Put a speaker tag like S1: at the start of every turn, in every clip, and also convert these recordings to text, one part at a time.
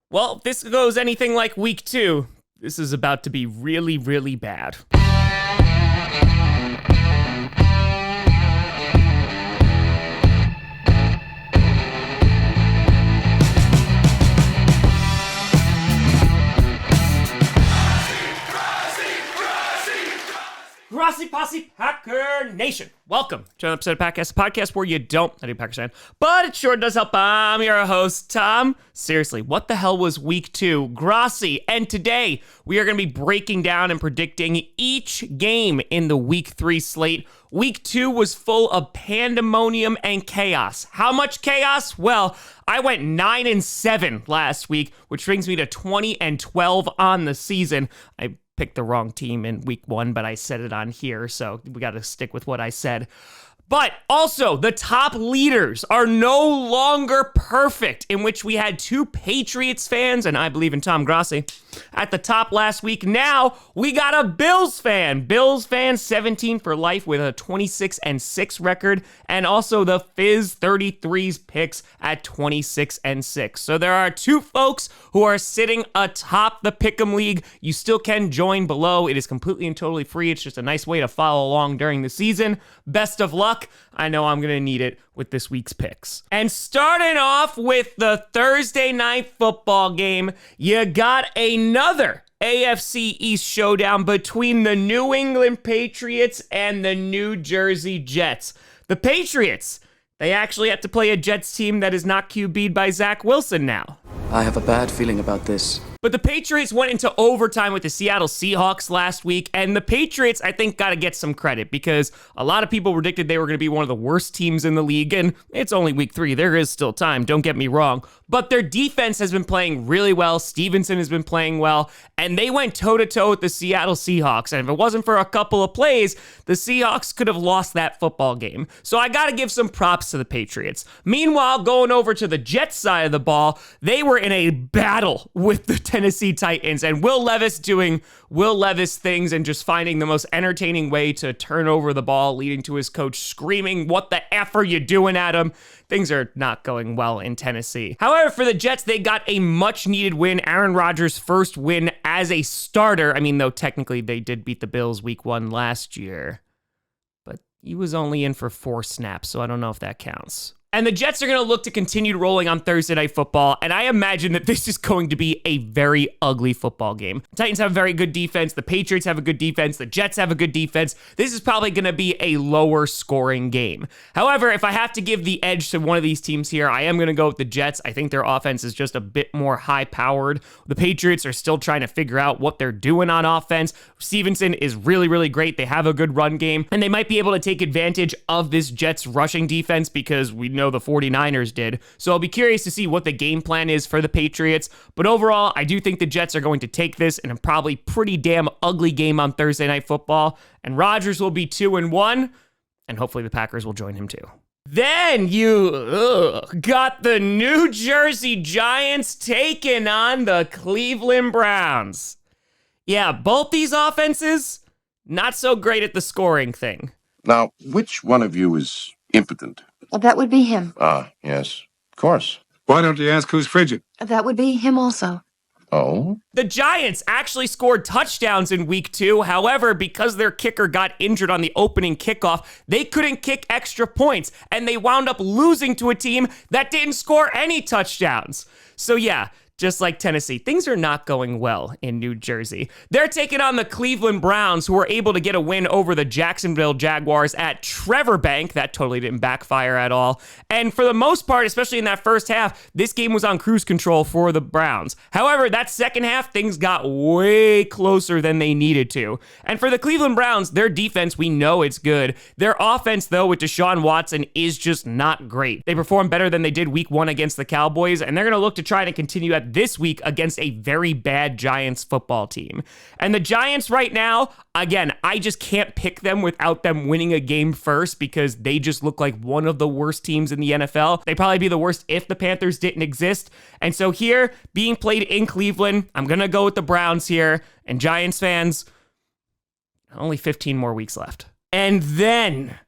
S1: Well, if this goes anything like week 2, this is about to be really, really bad. Grossi Posse Packer Nation. Welcome to another episode of Packcast, a podcast where you don't, I do Packers fan, but it sure does help. I'm your host, Tom. Seriously, what the hell was week 2? Grossi. And today, we are going to be breaking down and predicting each game in the week 3 slate. Week 2 was full of pandemonium and chaos. How much chaos? Well, I went 9-7 last week, which brings me to 20-12 on the season. I picked the wrong team in week 1, but I said it on here, so we got to stick with what I said. But also, the top leaders are no longer perfect, in which we had 2 Patriots fans, and I believe in Tom Grossi, at the top last week. Now, we got a Bills fan. Bills fan 17 for life with a 26-6 record, and also the Fizz 33's picks at 26-6. So there are 2 folks who are sitting atop the Pick'em League. You still can join below. It is completely and totally free. It's just a nice way to follow along during the season. Best of luck. I know I'm going to need it with this week's picks. And starting off with the Thursday night football game, you got another AFC East showdown between the New England Patriots and the New Jersey Jets. The Patriots, they actually have to play a Jets team that is not QB'd by Zach Wilson now.
S2: I have a bad feeling about this.
S1: But the Patriots went into overtime with the Seattle Seahawks last week, and the Patriots, I think, got to get some credit because a lot of people predicted they were going to be one of the worst teams in the league, and it's only week 3. There is still time, don't get me wrong. But their defense has been playing really well. Stevenson has been playing well, and they went toe-to-toe with the Seattle Seahawks, and if it wasn't for a couple of plays, the Seahawks could have lost that football game. So I got to give some props to the Patriots. Meanwhile, going over to the Jets side of the ball, they were in a battle with the Tennessee Titans, and Will Levis doing Will Levis things and just finding the most entertaining way to turn over the ball, leading to his coach screaming, "What the F are you doing at him?" Things are not going well in Tennessee. However, for the Jets, they got a much-needed win. Aaron Rodgers' first win as a starter. I mean, though technically they did beat the Bills week 1 last year, but he was only in for 4 snaps, so I don't know if that counts. And the Jets are going to look to continue rolling on Thursday Night Football, and I imagine that this is going to be a very ugly football game. The Titans have a very good defense. The Patriots have a good defense. The Jets have a good defense. This is probably going to be a lower scoring game. However, if I have to give the edge to one of these teams here, I am going to go with the Jets. I think their offense is just a bit more high-powered. The Patriots are still trying to figure out what they're doing on offense. Stevenson is really, really great. They have a good run game, and they might be able to take advantage of this Jets rushing defense because we know the 49ers did. So I'll be curious to see what the game plan is for the Patriots. But overall, I do think the Jets are going to take this in a probably pretty damn ugly game on Thursday Night Football. And Rodgers will be 2-1, and hopefully the Packers will join him too. Then you got the New Jersey Giants taking on the Cleveland Browns. Yeah, both these offenses, not so great at the scoring thing.
S3: Now, which one of you is impotent?
S4: That would be him.
S3: Ah, yes, of course.
S5: Why don't you ask who's frigid?
S4: That would be him also.
S3: Oh?
S1: The Giants actually scored touchdowns in week 2. However, because their kicker got injured on the opening kickoff, they couldn't kick extra points, and they wound up losing to a team that didn't score any touchdowns. So yeah, just like Tennessee, things are not going well in New Jersey. They're taking on the Cleveland Browns, who were able to get a win over the Jacksonville Jaguars at Trevor Bank. That totally didn't backfire at all. And for the most part, especially in that first half, this game was on cruise control for the Browns. However, that second half, things got way closer than they needed to. And for the Cleveland Browns, their defense, we know it's good. Their offense, though, with Deshaun Watson is just not great. They performed better than they did week 1 against the Cowboys, and they're going to look to try to continue at this week against a very bad Giants football team. And the Giants right now, again, I just can't pick them without them winning a game first because they just look like one of the worst teams in the NFL. They'd probably be the worst if the Panthers didn't exist. And so here, being played in Cleveland, I'm going to go with the Browns here. And Giants fans, only 15 more weeks left. And then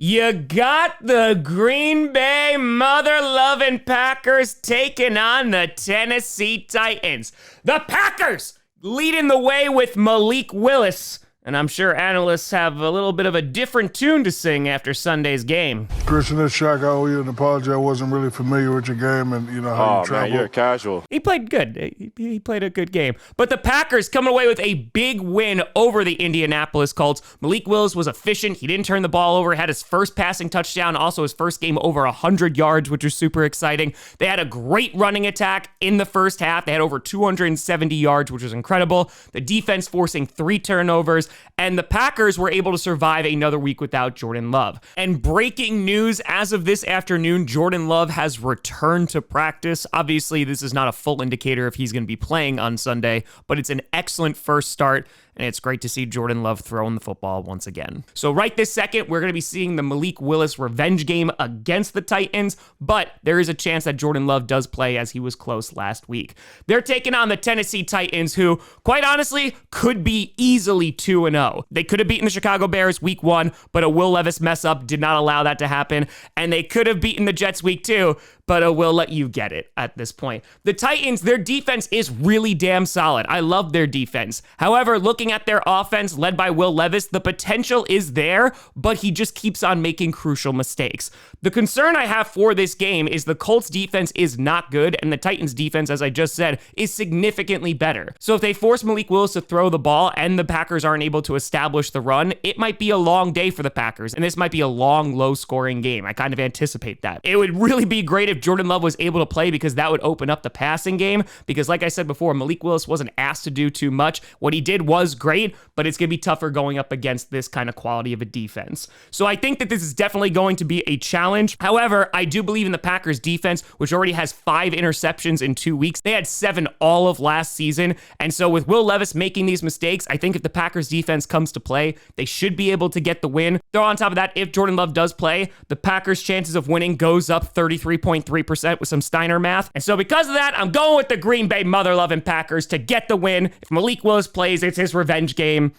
S1: You got the Green Bay mother-loving Packers taking on the Tennessee Titans. The Packers leading the way with Malik Willis. And I'm sure analysts have a little bit of a different tune to sing after Sunday's game.
S5: Christian, this Shaq, I owe you an apology. I wasn't really familiar with your game and, how you travel.
S6: Man, you're casual.
S1: He played good. He played a good game. But the Packers coming away with a big win over the Indianapolis Colts. Malik Willis was efficient. He didn't turn the ball over. Had his first passing touchdown, also his first game over 100 yards, which was super exciting. They had a great running attack in the first half. They had over 270 yards, which was incredible. The defense forcing 3 turnovers. And the Packers were able to survive another week without Jordan Love. And breaking news as of this afternoon, Jordan Love has returned to practice. Obviously, this is not a full indicator if he's going to be playing on Sunday, but it's an excellent first start. And it's great to see Jordan Love throwing the football once again. So right this second, we're going to be seeing the Malik Willis revenge game against the Titans, but there is a chance that Jordan Love does play as he was close last week. They're taking on the Tennessee Titans, who, quite honestly, could be easily 2-0. They could have beaten the Chicago Bears week 1, but a Will Levis mess up did not allow that to happen. And they could have beaten the Jets week 2, but we'll let you get it at this point. The Titans, their defense is really damn solid. I love their defense. However, looking at their offense led by Will Levis, the potential is there, but he just keeps on making crucial mistakes. The concern I have for this game is the Colts defense is not good, and the Titans defense, as I just said, is significantly better. So if they force Malik Willis to throw the ball and the Packers aren't able to establish the run, it might be a long day for the Packers, and this might be a long, low-scoring game. I kind of anticipate that. It would really be great if Jordan Love was able to play, because that would open up the passing game, because like I said before, Malik Willis wasn't asked to do too much. What he did was great, but it's going to be tougher going up against this kind of quality of a defense. So I think that this is definitely going to be a challenge. However, I do believe in the Packers defense, which already has 5 interceptions in 2 weeks. They had 7 all of last season. And so with Will Levis making these mistakes, I think if the Packers defense comes to play, they should be able to get the win. Though on top of that, if Jordan Love does play, the Packers' chances of winning goes up 33.3% with some Steiner math. And so because of that, I'm going with the Green Bay mother-loving Packers to get the win. If Malik Willis plays, it's his revenge game.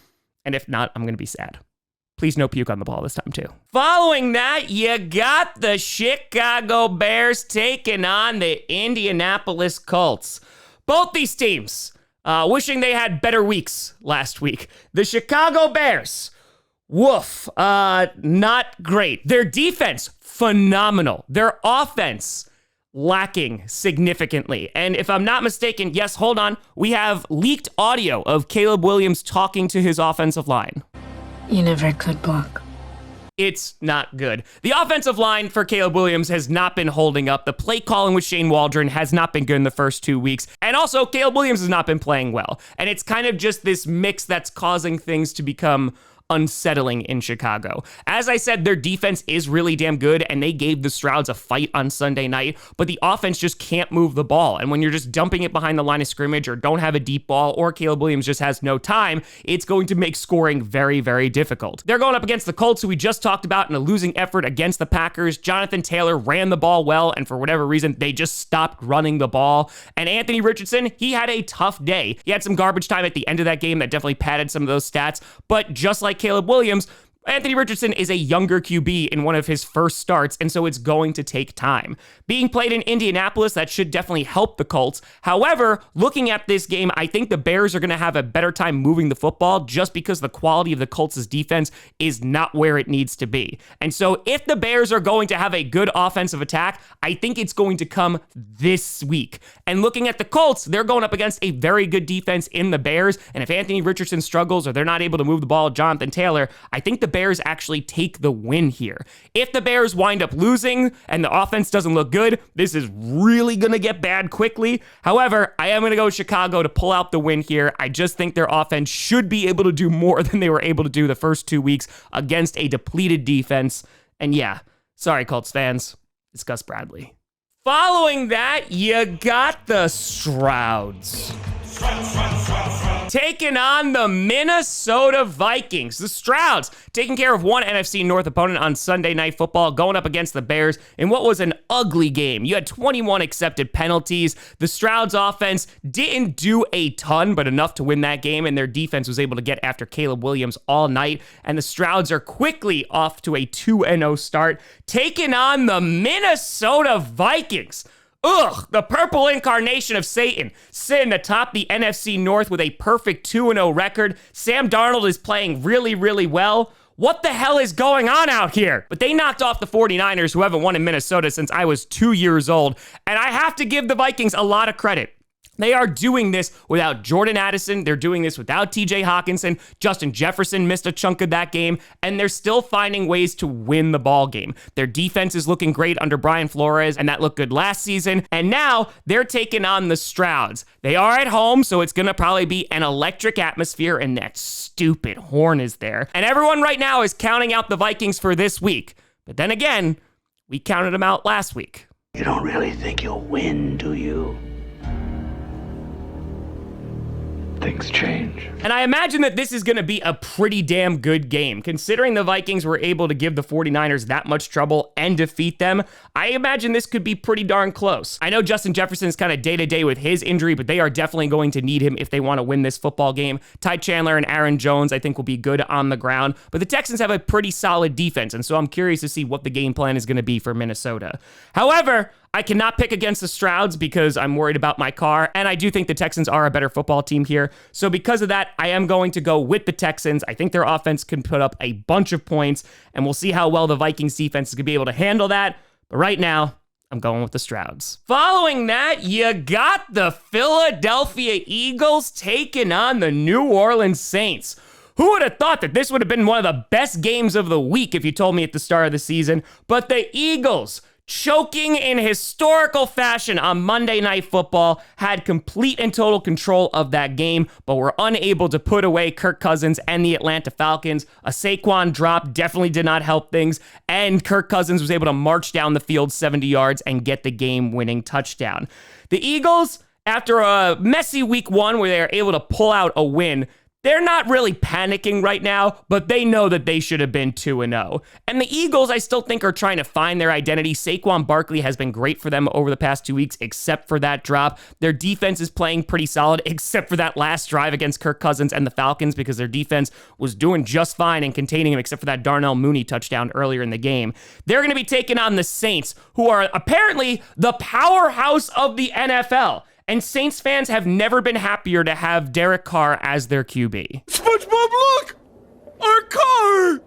S1: And if not, I'm going to be sad. Please no puke on the ball this time too. Following that, you got the Chicago Bears taking on the Indianapolis Colts. Both these teams wishing they had better weeks last week. The Chicago Bears, woof, not great. Their defense, phenomenal. Their offense, lacking significantly. And if I'm not mistaken, yes, hold on, we have leaked audio of Caleb Williams talking to his offensive line.
S7: You never could block.
S1: It's not good. The offensive line for Caleb Williams has not been holding up. The play calling with Shane Waldron has not been good in the first 2 weeks. And also, Caleb Williams has not been playing well. And it's kind of just this mix that's causing things to become unsettling in Chicago. As I said, their defense is really damn good, and they gave the Strouds a fight on Sunday night, but the offense just can't move the ball. And when you're just dumping it behind the line of scrimmage or don't have a deep ball or Caleb Williams just has no time, it's going to make scoring very, very difficult. They're going up against the Colts, who we just talked about, in a losing effort against the Packers. Jonathan Taylor ran the ball well, and for whatever reason, they just stopped running the ball. And Anthony Richardson, he had a tough day. He had some garbage time at the end of that game that definitely padded some of those stats, but just like Caleb Williams, Anthony Richardson is a younger QB in one of his first starts, and so it's going to take time. Being played in Indianapolis, that should definitely help the Colts. However, looking at this game, I think the Bears are going to have a better time moving the football just because the quality of the Colts' defense is not where it needs to be. And so if the Bears are going to have a good offensive attack, I think it's going to come this week. And looking at the Colts, they're going up against a very good defense in the Bears, and if Anthony Richardson struggles or they're not able to move the ball, Jonathan Taylor, I think the Bears actually take the win here. If the Bears wind up losing and the offense doesn't look good, this is really going to get bad quickly. However, I am going to go with Chicago to pull out the win here. I just think their offense should be able to do more than they were able to do the first 2 weeks against a depleted defense. And yeah, sorry, Colts fans, it's Gus Bradley. Following that, you got the Strouds taking on the Minnesota Vikings. The Strouds taking care of one NFC North opponent on Sunday Night Football, going up against the Bears in what was an ugly game. You had 21 accepted penalties. The Strouds offense didn't do a ton, but enough to win that game, and their defense was able to get after Caleb Williams all night, and the Strouds are quickly off to a 2-0 start, taking on the Minnesota Vikings. Ugh, the purple incarnation of Satan, sitting atop the NFC North with a perfect 2-0 record. Sam Darnold is playing really, really well. What the hell is going on out here? But they knocked off the 49ers, who haven't won in Minnesota since I was 2 years old. And I have to give the Vikings a lot of credit. They are doing this without Jordan Addison. They're doing this without TJ Hawkinson. Justin Jefferson missed a chunk of that game, and they're still finding ways to win the ball game. Their defense is looking great under Brian Flores, and that looked good last season. And now they're taking on the Strouds. They are at home, so it's going to probably be an electric atmosphere, and that stupid horn is there. And everyone right now is counting out the Vikings for this week. But then again, we counted them out last week.
S6: You don't really think you'll win, do you? Things change.
S1: And I imagine that this is going to be a pretty damn good game. Considering the Vikings were able to give the 49ers that much trouble and defeat them, I imagine this could be pretty darn close. I know Justin Jefferson's kind of day-to-day with his injury, but they are definitely going to need him if they want to win this football game. Ty Chandler and Aaron Jones, I think, will be good on the ground, but the Texans have a pretty solid defense, and so I'm curious to see what the game plan is going to be for Minnesota. However, I cannot pick against the Strouds because I'm worried about my car, and I do think the Texans are a better football team here. So because of that, I am going to go with the Texans. I think their offense can put up a bunch of points, and we'll see how well the Vikings defense is going to be able to handle that. But right now, I'm going with the Strouds. Following that, you got the Philadelphia Eagles taking on the New Orleans Saints. Who would have thought that this would have been one of the best games of the week if you told me at the start of the season? But the Eagles, choking in historical fashion on Monday Night Football, had complete and total control of that game, but were unable to put away Kirk Cousins and the Atlanta Falcons. A Saquon drop definitely did not help things, and Kirk Cousins was able to march down the field 70 yards and get the game-winning touchdown. The Eagles, after a messy week one where they are able to pull out a win, they're not really panicking right now, but they know that they should have been 2-0. And the Eagles, I still think, are trying to find their identity. Saquon Barkley has been great for them over the past 2 weeks, except for that drop. Their defense is playing pretty solid, except for that last drive against Kirk Cousins and the Falcons, because their defense was doing just fine and containing him, except for that Darnell Mooney touchdown earlier in the game. They're going to be taking on the Saints, who are apparently the powerhouse of the NFL. And Saints fans have never been happier to have Derek Carr as their QB.
S8: SpongeBob, look! Our car!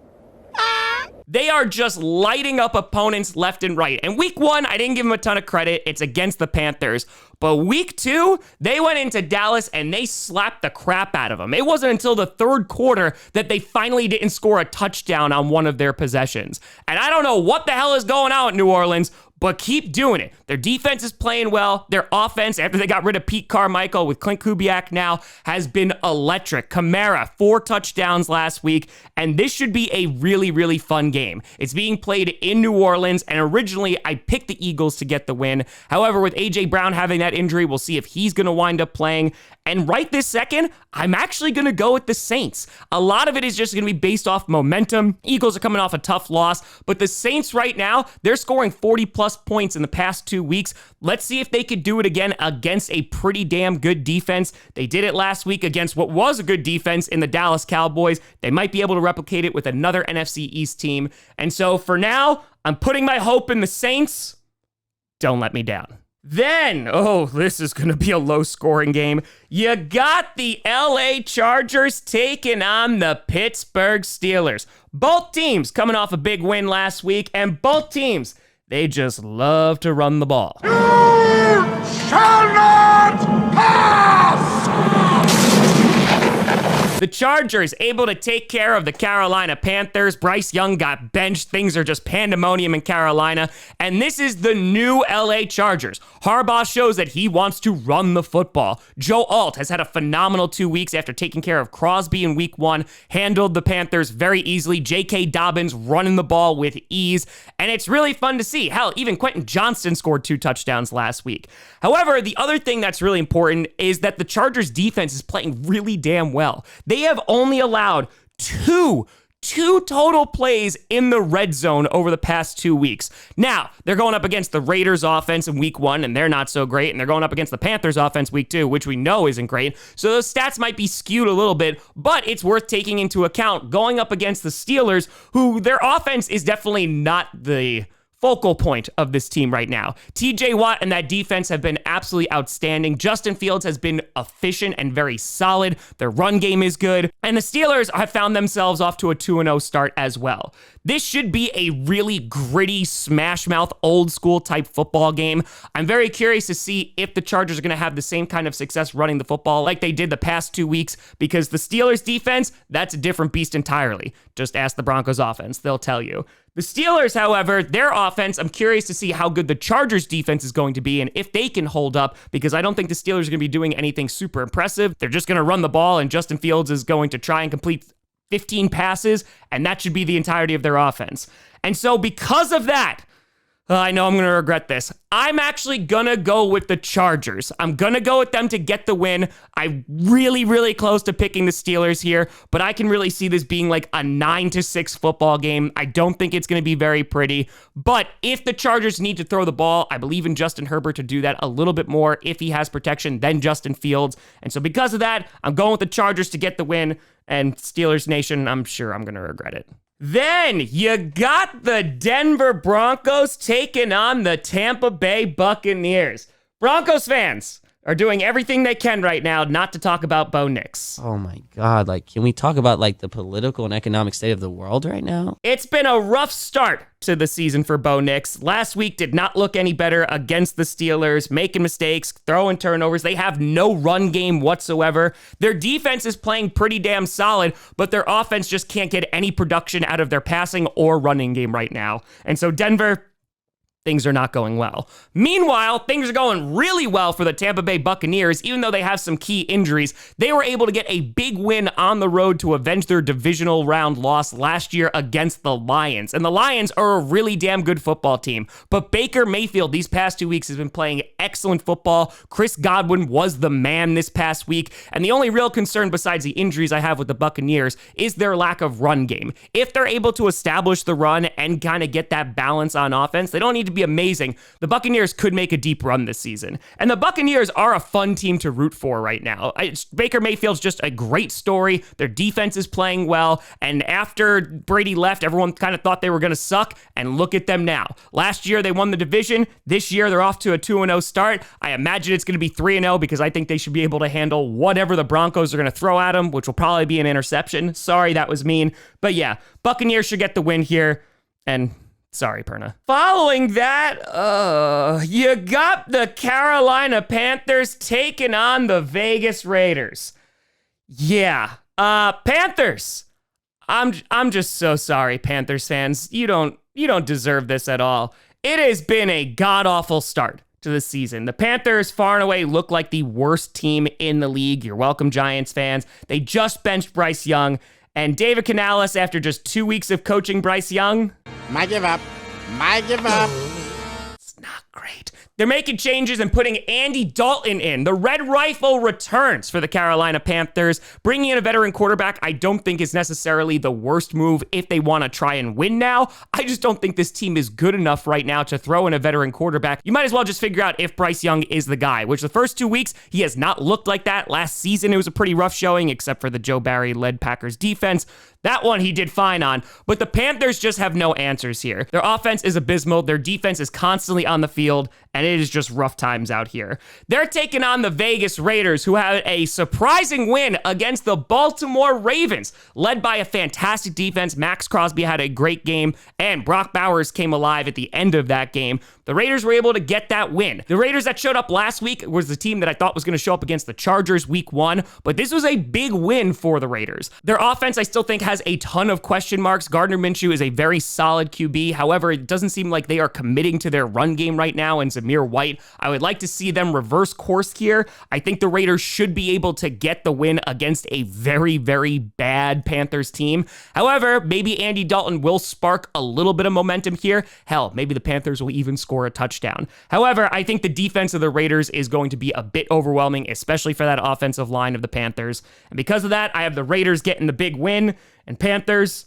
S1: They are just lighting up opponents left and right. And week one, I didn't give them a ton of credit. It's against the Panthers. But week two, they went into Dallas and they slapped the crap out of them. It wasn't until the third quarter that they finally didn't score a touchdown on one of their possessions. And I don't know what the hell is going on in New Orleans, but keep doing it. Their defense is playing well. Their offense, after they got rid of Pete Carmichael with Clint Kubiak now, has been electric. Kamara, 4 touchdowns last week, and this should be a really, really fun game. It's being played in New Orleans, and originally I picked the Eagles to get the win. However, with A.J. Brown having that injury, we'll see if he's going to wind up playing. And right this second, I'm actually going to go with the Saints. A lot of it is just going to be based off momentum. Eagles are coming off a tough loss, but the Saints right now, they're scoring 40-plus points in the past 2 weeks. Let's see if they could do it again against a pretty damn good defense. They did it last week against what was a good defense in the Dallas Cowboys. They might be able to replicate it with another NFC East team. And so for now, I'm putting my hope in the Saints. Don't let me down. Then, this is going to be a low-scoring game. You got the LA Chargers taking on the Pittsburgh Steelers. Both teams coming off a big win last week, and both teams, they just love to run the ball.
S8: You shall not pass!
S1: The Chargers able to take care of the Carolina Panthers. Bryce Young got benched. Things are just pandemonium in Carolina. And this is the new LA Chargers. Harbaugh shows that he wants to run the football. Joe Alt has had a phenomenal 2 weeks after taking care of Crosby in week 1, handled the Panthers very easily. J.K. Dobbins running the ball with ease. And it's really fun to see. Hell, even Quentin Johnston scored 2 touchdowns last week. However, the other thing that's really important is that the Chargers defense is playing really damn well. They have only allowed two total plays in the red zone over the past 2 weeks. Now, they're going up against the Raiders offense in week 1, and they're not so great, and they're going up against the Panthers offense week 2, which we know isn't great. So those stats might be skewed a little bit, but it's worth taking into account going up against the Steelers, who their offense is definitely not the focal point of this team right now. TJ Watt and that defense have been absolutely outstanding. Justin Fields has been efficient and very solid. Their run game is good. And the Steelers have found themselves off to a 2-0 start as well. This should be a really gritty, smash mouth, old school type football game. I'm very curious to see if the Chargers are going to have the same kind of success running the football like they did the past 2 weeks, because the Steelers defense, that's a different beast entirely. Just ask the Broncos offense. They'll tell you. The Steelers, however, their offense, I'm curious to see how good the Chargers defense is going to be and if they can hold up, because I don't think the Steelers are going to be doing anything super impressive. They're just going to run the ball, and Justin Fields is going to try and complete 15 passes, and that should be the entirety of their offense. And so because of that, I know I'm going to regret this. I'm actually going to go with the Chargers. I'm going to go with them to get the win. I'm really close to picking the Steelers here, but I can really see this being like a 9-6 football game. I don't think it's going to be very pretty, but if the Chargers need to throw the ball, I believe in Justin Herbert to do that a little bit more if he has protection than Justin Fields. And so because of that, I'm going with the Chargers to get the win, and Steelers Nation, I'm sure I'm going to regret it. Then you got the Denver Broncos taking on the Tampa Bay Buccaneers. Broncos fans are doing everything they can right now not to talk about Bo Nix.
S9: Oh my God, can we talk about the political and economic state of the world right now?
S1: It's been a rough start to the season for Bo Nix. Last week did not look any better against the Steelers, making mistakes, throwing turnovers. They have no run game whatsoever. Their defense is playing pretty damn solid, but their offense just can't get any production out of their passing or running game right now. And so Denver, things are not going well. Meanwhile, things are going really well for the Tampa Bay Buccaneers. Even though they have some key injuries, they were able to get a big win on the road to avenge their divisional round loss last year against the Lions. And the Lions are a really damn good football team. But Baker Mayfield these past 2 weeks has been playing excellent football. Chris Godwin was the man this past week. And the only real concern besides the injuries I have with the Buccaneers is their lack of run game. If they're able to establish the run and kind of get that balance on offense, they don't need to be amazing. The Buccaneers could make a deep run this season. And the Buccaneers are a fun team to root for right now. Baker Mayfield's just a great story. Their defense is playing well. And after Brady left, everyone kind of thought they were going to suck. And look at them now. Last year, they won the division. This year, they're off to a 2-0 start. I imagine it's going to be 3-0 because I think they should be able to handle whatever the Broncos are going to throw at them, which will probably be an interception. Sorry, that was mean. But yeah, Buccaneers should get the win here. And sorry, Perna. Following that, you got the Carolina Panthers taking on the Vegas Raiders. Yeah, Panthers. I'm just so sorry, Panthers fans. You don't deserve this at all. It has been a god-awful start to the season. The Panthers far and away look like the worst team in the league. You're welcome, Giants fans. They just benched Bryce Young. And David Canales, after just 2 weeks of coaching Bryce Young,
S10: I give up.
S1: It's not great. They're making changes and putting Andy Dalton in. The Red Rifle returns for the Carolina Panthers. Bringing in a veteran quarterback, I don't think is necessarily the worst move if they want to try and win now. I just don't think this team is good enough right now to throw in a veteran quarterback. You might as well just figure out if Bryce Young is the guy, which the first 2 weeks, he has not looked like that. Last season, it was a pretty rough showing, except for the Joe Barry-led Packers defense. That one he did fine on, but the Panthers just have no answers here. Their offense is abysmal, their defense is constantly on the field, and it is just rough times out here. They're taking on the Vegas Raiders, who had a surprising win against the Baltimore Ravens, led by a fantastic defense. Max Crosby had a great game, and Brock Bowers came alive at the end of that game. The Raiders were able to get that win. The Raiders that showed up last week was the team that I thought was going to show up against the Chargers week 1, but this was a big win for the Raiders. Their offense, I still think, has a ton of question marks. Gardner Minshew is a very solid QB. However, it doesn't seem like they are committing to their run game right now, and Zamir White, I would like to see them reverse course here. I think the Raiders should be able to get the win against a very, very bad Panthers team. However, maybe Andy Dalton will spark a little bit of momentum here. Hell, maybe the Panthers will even score a touchdown. However, I think the defense of the Raiders is going to be a bit overwhelming, especially for that offensive line of the Panthers. And because of that, I have the Raiders getting the big win, and Panthers,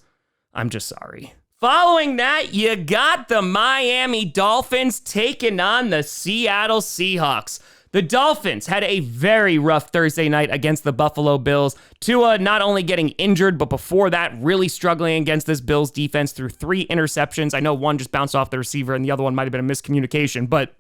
S1: I'm just sorry. Following that, you got the Miami Dolphins taking on the Seattle Seahawks. The Dolphins had a very rough Thursday night against the Buffalo Bills. Tua not only getting injured, but before that, really struggling against this Bills defense through 3 interceptions. I know one just bounced off the receiver and the other one might have been a miscommunication, but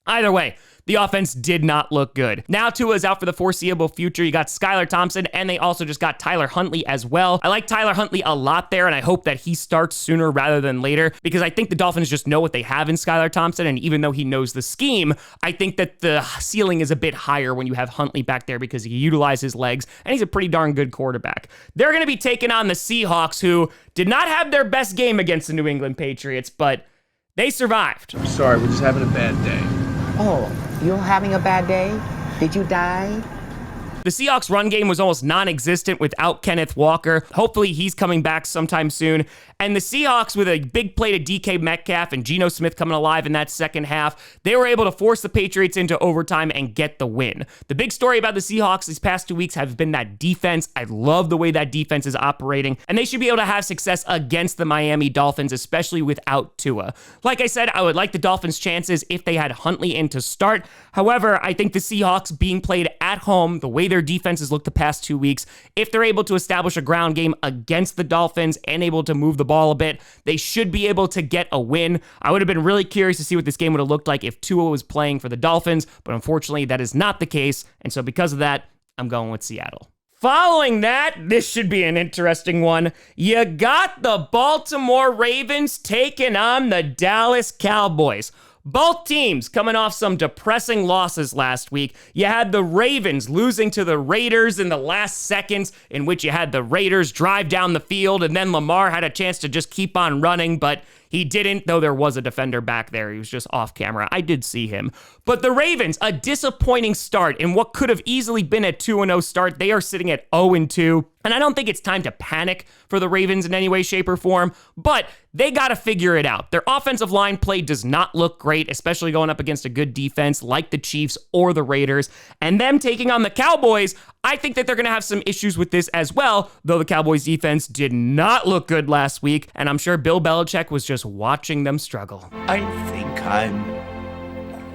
S1: either way, the offense did not look good. Now Tua is out for the foreseeable future. You got Skylar Thompson, and they also just got Tyler Huntley as well. I like Tyler Huntley a lot there, and I hope that he starts sooner rather than later, because I think the Dolphins just know what they have in Skylar Thompson, and even though he knows the scheme, I think that the ceiling is a bit higher when you have Huntley back there because he utilizes his legs, and he's a pretty darn good quarterback. They're going to be taking on the Seahawks, who did not have their best game against the New England Patriots, but they survived.
S10: I'm sorry, we're just having a bad day.
S11: Oh, you're having a bad day? Did you die?
S1: The Seahawks run game was almost non-existent without Kenneth Walker. Hopefully he's coming back sometime soon. And the Seahawks, with a big play to DK Metcalf and Geno Smith coming alive in that second half, they were able to force the Patriots into overtime and get the win. The big story about the Seahawks these past 2 weeks has been that defense. I love the way that defense is operating, and they should be able to have success against the Miami Dolphins, especially without Tua. Like I said, I would like the Dolphins' chances if they had Huntley in to start. However, I think the Seahawks being played at home, the way their defense has looked the past 2 weeks, if they're able to establish a ground game against the Dolphins and able to move the ball a bit, they should be able to get a win. I would have been really curious to see what this game would have looked like if Tua was playing for the Dolphins, but unfortunately that is not the case, and so because of that, I'm going with Seattle. Following that, this should be an interesting one. You got the Baltimore Ravens taking on the Dallas Cowboys. Both teams coming off some depressing losses last week. You had the Ravens losing to the Raiders in the last seconds, in which you had the Raiders drive down the field, and then Lamar had a chance to just keep on running, but he didn't, though there was a defender back there. He was just off camera. I did see him. But the Ravens, a disappointing start in what could have easily been a 2-0 start. They are sitting at 0-2. And I don't think it's time to panic for the Ravens in any way, shape, or form, but they got to figure it out. Their offensive line play does not look great, especially going up against a good defense like the Chiefs or the Raiders. And them taking on the Cowboys, I think that they're going to have some issues with this as well, though the Cowboys defense did not look good last week, and I'm sure Bill Belichick was just watching them struggle.
S6: I think I'm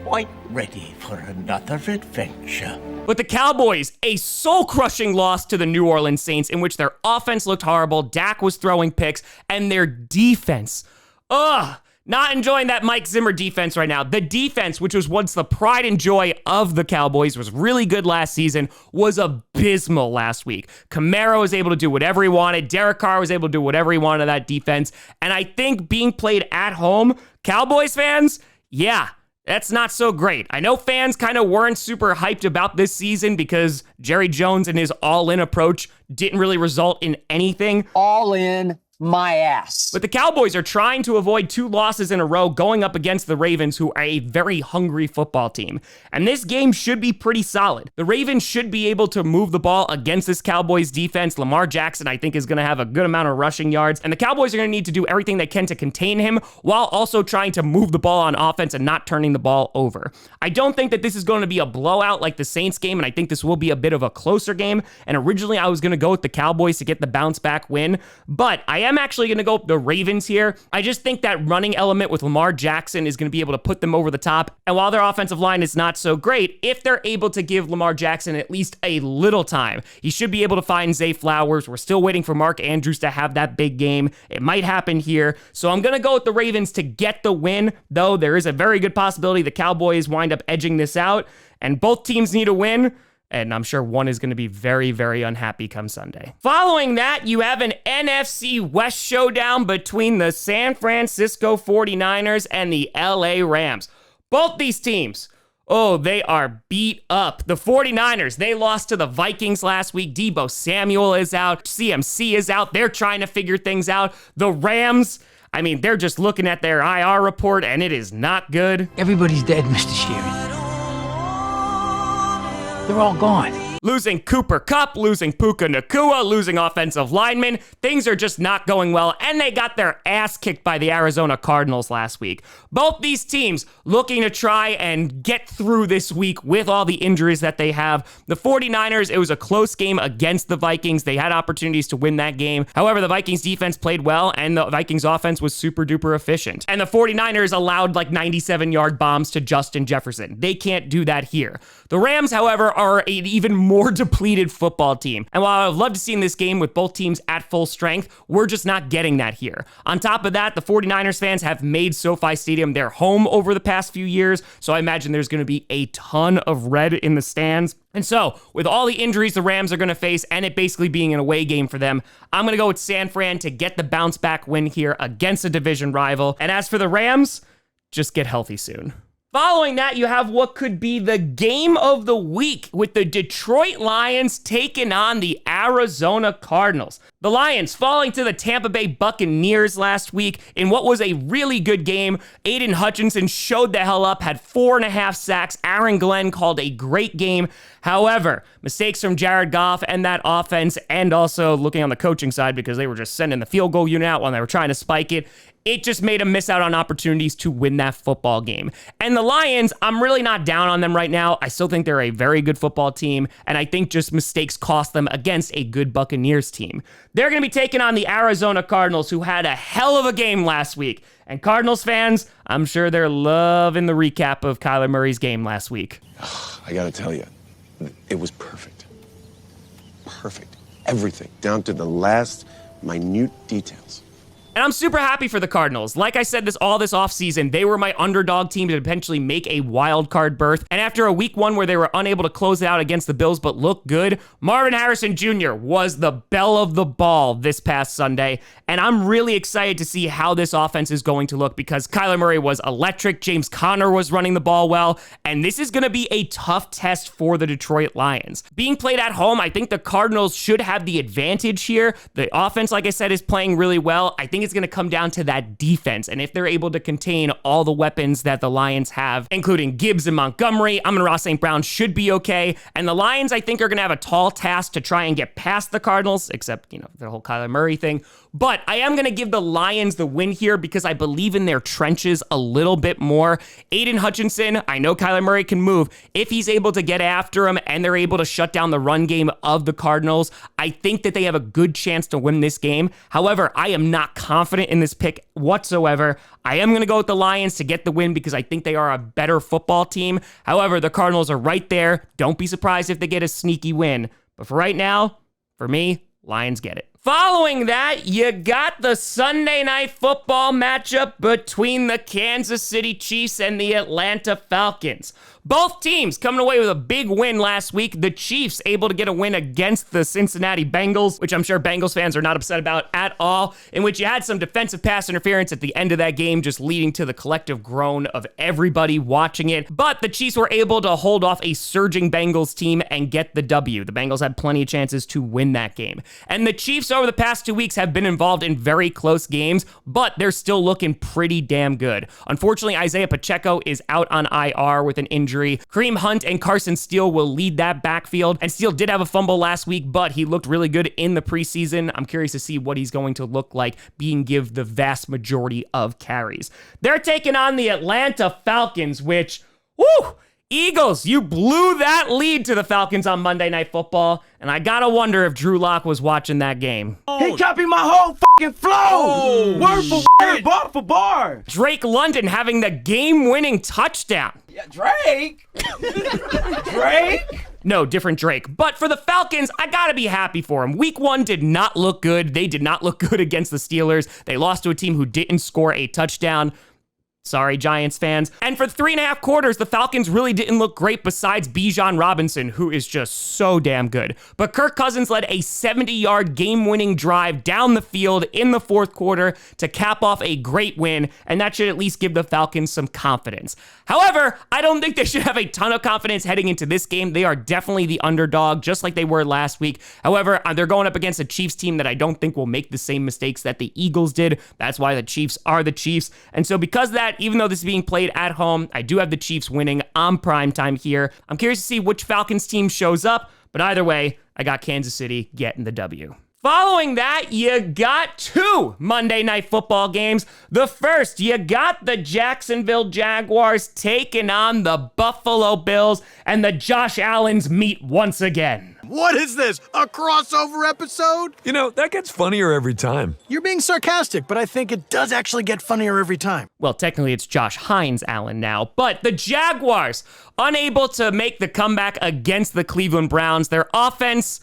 S6: quite ready for another adventure.
S1: But the Cowboys, a soul-crushing loss to the New Orleans Saints in which their offense looked horrible, Dak was throwing picks, and their defense, not enjoying that Mike Zimmer defense right now. The defense, which was once the pride and joy of the Cowboys, was really good last season, was abysmal last week. Kamara was able to do whatever he wanted. Derek Carr was able to do whatever he wanted of that defense. And I think being played at home, Cowboys fans, yeah, that's not so great. I know fans kind of weren't super hyped about this season because Jerry Jones and his all-in approach didn't really result in anything.
S11: All in my ass.
S1: But the Cowboys are trying to avoid 2 losses in a row going up against the Ravens, who are a very hungry football team. And this game should be pretty solid. The Ravens should be able to move the ball against this Cowboys defense. Lamar Jackson, I think, is going to have a good amount of rushing yards. And the Cowboys are going to need to do everything they can to contain him while also trying to move the ball on offense and not turning the ball over. I don't think that this is going to be a blowout like the Saints game, and I think this will be a bit of a closer game. And originally I was going to go with the Cowboys to get the bounce back win, but I am am actually going to go with the Ravens here. I just think that running element with Lamar Jackson is going to be able to put them over the top. And while their offensive line is not so great, if they're able to give Lamar Jackson at least a little time, he should be able to find Zay Flowers. We're still waiting for Mark Andrews to have that big game. It might happen here. So I'm going to go with the Ravens to get the win, though there is a very good possibility the Cowboys wind up edging this out. And both teams need a win. And I'm sure one is going to be very, very unhappy come Sunday. Following that, you have an NFC West showdown between the San Francisco 49ers and the LA Rams. Both these teams, they are beat up. The 49ers, they lost to the Vikings last week. Deebo Samuel is out. CMC is out. They're trying to figure things out. The Rams, I mean, they're just looking at their IR report, and it is not good.
S11: Everybody's dead, Mr. Sheeran. They're all gone.
S1: Losing Cooper Kupp, losing Puka Nacua, losing offensive linemen. Things are just not going well, and they got their ass kicked by the Arizona Cardinals last week. Both these teams looking to try and get through this week with all the injuries that they have. The 49ers, it was a close game against the Vikings. They had opportunities to win that game. However, the Vikings defense played well, and the Vikings offense was super duper efficient. And the 49ers allowed like 97-yard bombs to Justin Jefferson. They can't do that here. The Rams, however, are an even more depleted football team. And while I've loved to see this game with both teams at full strength, we're just not getting that here. On top of that, the 49ers fans have made SoFi Stadium their home over the past few years, so I imagine there's going to be a ton of red in the stands. And so, with all the injuries the Rams are going to face and it basically being an away game for them, I'm going to go with San Fran to get the bounce back win here against a division rival. And as for the Rams, just get healthy soon. Following that, you have what could be the game of the week with the Detroit Lions taking on the Arizona Cardinals. The Lions falling to the Tampa Bay Buccaneers last week in what was a really good game. Aiden Hutchinson showed the hell up, had 4.5 sacks. Aaron Glenn called a great game. However, mistakes from Jared Goff and that offense, and also looking on the coaching side because they were just sending the field goal unit out when they were trying to spike it. It just made them miss out on opportunities to win that football game. And the Lions, I'm really not down on them right now. I still think they're a very good football team, and I think just mistakes cost them against a good Buccaneers team. They're going to be taking on the Arizona Cardinals, who had a hell of a game last week. And Cardinals fans, I'm sure they're loving the recap of Kyler Murray's game last week.
S3: I gotta tell you, it was perfect. Perfect. Everything, down to the last minute details.
S1: And I'm super happy for the Cardinals. Like I said all this offseason, they were my underdog team to potentially make a wild card berth. And after a week one where they were unable to close it out against the Bills but look good, Marvin Harrison Jr. was the belle of the ball this past Sunday. And I'm really excited to see how this offense is going to look because Kyler Murray was electric, James Conner was running the ball well, and this is going to be a tough test for the Detroit Lions. Being played at home, I think the Cardinals should have the advantage here. The offense, like I said, is playing really well. I think it's going to come down to that defense, and if they're able to contain all the weapons that the Lions have, including Gibbs and Montgomery, Amon-Ra St. Brown should be okay, and the Lions, I think, are going to have a tall task to try and get past the Cardinals, except, the whole Kyler Murray thing. But I am going to give the Lions the win here because I believe in their trenches a little bit more. Aiden Hutchinson, I know Kyler Murray can move. If he's able to get after him and they're able to shut down the run game of the Cardinals, I think that they have a good chance to win this game. However, I am not confident in this pick whatsoever. I am going to go with the Lions to get the win because I think they are a better football team. However, the Cardinals are right there. Don't be surprised if they get a sneaky win. But for right now, for me, Lions get it. Following that, you got the Sunday Night Football matchup between the Kansas City Chiefs and the Atlanta Falcons. Both teams coming away with a big win last week. The Chiefs able to get a win against the Cincinnati Bengals, which I'm sure Bengals fans are not upset about at all, in which you had some defensive pass interference at the end of that game, just leading to the collective groan of everybody watching it. But the Chiefs were able to hold off a surging Bengals team and get the W. The Bengals had plenty of chances to win that game. And the Chiefs over the past 2 weeks have been involved in very close games, but they're still looking pretty damn good. Unfortunately, Isaiah Pacheco is out on IR with an injury. Kareem Hunt and Carson Steele will lead that backfield, and Steele did have a fumble last week, but he looked really good in the preseason. I'm curious to see what he's going to look like being given the vast majority of carries. They're taking on the Atlanta Falcons, which, Eagles, you blew that lead to the Falcons on Monday Night Football, and I gotta wonder if Drew Lock was watching that game.
S8: He copied my whole fucking flow! Word for word, bar for bar!
S1: Drake London having the game-winning touchdown.
S8: Yeah, Drake? Drake?
S1: No, different Drake. But for the Falcons, I gotta be happy for them. Week 1 did not look good. They did not look good against the Steelers. They lost to a team who didn't score a touchdown. Sorry, Giants fans. And for 3.5 quarters, the Falcons really didn't look great besides Bijan Robinson, who is just so damn good. But Kirk Cousins led a 70-yard game-winning drive down the field in the fourth quarter to cap off a great win, and that should at least give the Falcons some confidence. However, I don't think they should have a ton of confidence heading into this game. They are definitely the underdog, just like they were last week. However, they're going up against a Chiefs team that I don't think will make the same mistakes that the Eagles did. That's why the Chiefs are the Chiefs. And so because of that, even though this is being played at home, I do have the Chiefs winning on primetime here. I'm curious to see which Falcons team shows up, but either way, I got Kansas City getting the W. Following that, you got 2 Monday Night Football games. The first, you got the Jacksonville Jaguars taking on the Buffalo Bills, and the Josh Allens meet once again.
S8: What is this, a crossover episode?
S12: You know, that gets funnier every time.
S8: You're being sarcastic, but I think it does actually get funnier every time.
S1: Well, technically it's Josh Hines Allen now, but the Jaguars unable to make the comeback against the Cleveland Browns. Their offense,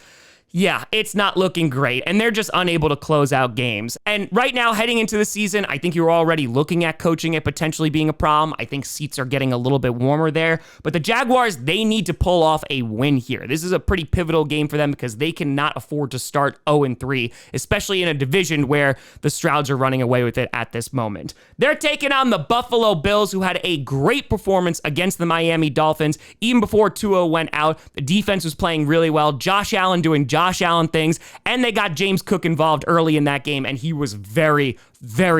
S1: yeah, it's not looking great, and they're just unable to close out games. And right now, heading into the season, I think you're already looking at coaching it potentially being a problem. I think seats are getting a little bit warmer there, but the Jaguars, they need to pull off a win here. This is a pretty pivotal game for them because they cannot afford to start 0-3, especially in a division where the Strouds are running away with it at this moment. They're taking on the Buffalo Bills, who had a great performance against the Miami Dolphins. Even before Tua went out, the defense was playing really well. Josh Allen doing Josh Allen things, and they got James Cook involved early in that game, and he was very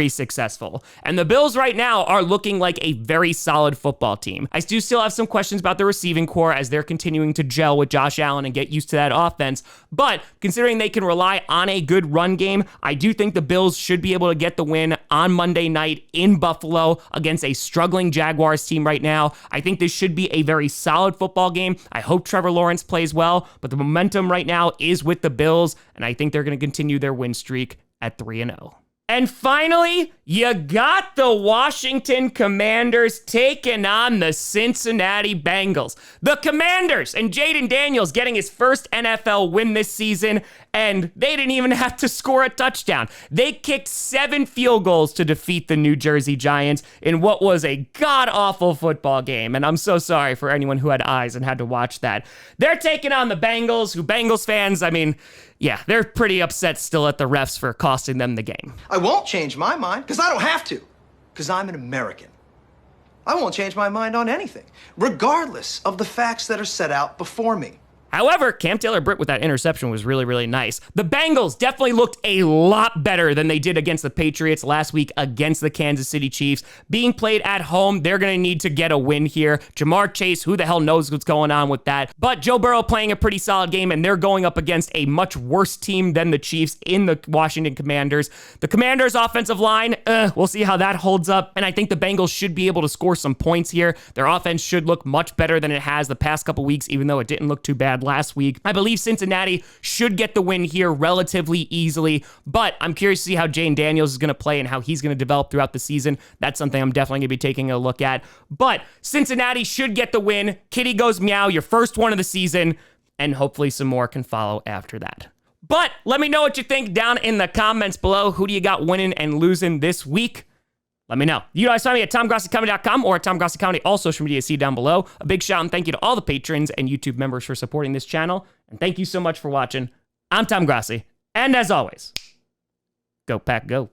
S1: successful. And the Bills right now are looking like a very solid football team. I do still have some questions about the receiving core as they're continuing to gel with Josh Allen and get used to that offense, but considering they can rely on a good run game, I do think the Bills should be able to get the win on Monday night in Buffalo against a struggling Jaguars team right now. I think this should be a very solid football game. I hope Trevor Lawrence plays well, but the momentum right now is with the Bills, and I think they're going to continue their win streak at 3-0. And finally, you got the Washington Commanders taking on the Cincinnati Bengals. The Commanders and Jaden Daniels getting his first NFL win this season, and they didn't even have to score a touchdown. They kicked 7 field goals to defeat the New Jersey Giants in what was a god-awful football game, and I'm so sorry for anyone who had eyes and had to watch that. They're taking on the Bengals, who Bengals fans, I mean, yeah, they're pretty upset still at the refs for costing them the game.
S13: I won't change my mind, because I don't have to, because I'm an American. I won't change my mind on anything, regardless of the facts that are set out before me.
S1: However, Cam Taylor-Britt with that interception was really nice. The Bengals definitely looked a lot better than they did against the Patriots last week against the Kansas City Chiefs. Being played at home, they're going to need to get a win here. Jamar Chase, who the hell knows what's going on with that? But Joe Burrow playing a pretty solid game, and they're going up against a much worse team than the Chiefs in the Washington Commanders. The Commanders' offensive line, we'll see how that holds up, and I think the Bengals should be able to score some points here. Their offense should look much better than it has the past couple weeks, even though it didn't look too bad last week. I believe Cincinnati should get the win here relatively easily, but I'm curious to see how Jane Daniels is going to play and how he's going to develop throughout the season. That's something I'm definitely going to be taking a look at. But Cincinnati should get the win. Kitty goes meow, your first one of the season, and hopefully some more can follow after that. But let me know what you think down in the comments below. Who do you got winning and losing this week? Let me know. You guys find me at TomGrossiComedy.com or at Tom Grossi Comedy, all social media see down below. A big shout and thank you to all the patrons and YouTube members for supporting this channel. And thank you so much for watching. I'm Tom Grossi. And as always, go Pack Go.